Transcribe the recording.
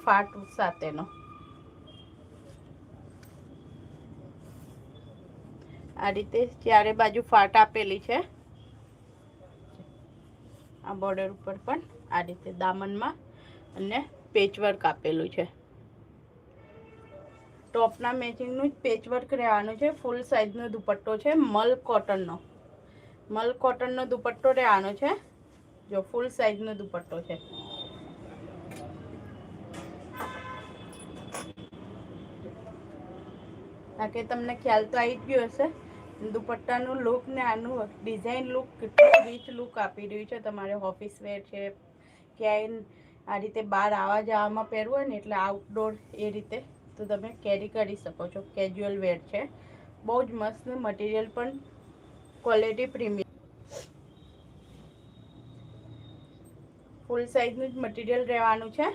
ફાટ સાથેનો. આ રીતે ચારે બાજુ ફાટ આપેલી છે. આ બોર્ડર ઉપર પણ આ રીતે દામનમાં અને પેચવર્ક આપેલું છે. ટોપના મેચિંગનું જ પેચવર્ક રહેવાનું છે. ફૂલ સાઇઝનો દુપટ્ટો છે, મલ કોટનનો. મલ કોટનનો દુપટ્ટો રહેવાનો છે. જો ફૂલ સાઇઝનો દુપટ્ટો છે. તાકે તમને ખ્યાલ તો આવી જ ગયો હશે. દુપટ્ટાનું લુક ને આનું ડિઝાઇન લુક કેટલું રીચ લુક આપી રહ્યું છે. તમારે ઓફિસ વેર છે, ક્યાંય આ રીતે બહાર આવવા જવામાં પહેરવું હોય ને, એટલે આઉટડોર એ રીતે તો તમે કેરી કરી શકો છો. કેજ્યુઅલ વેર છે, બહુ જ મસ્ત મટીરિયલ પણ ક્વોલિટી પ્રીમિયમ. ફૂલ સાઇઝનું જ મટીરિયલ રહેવાનું છે.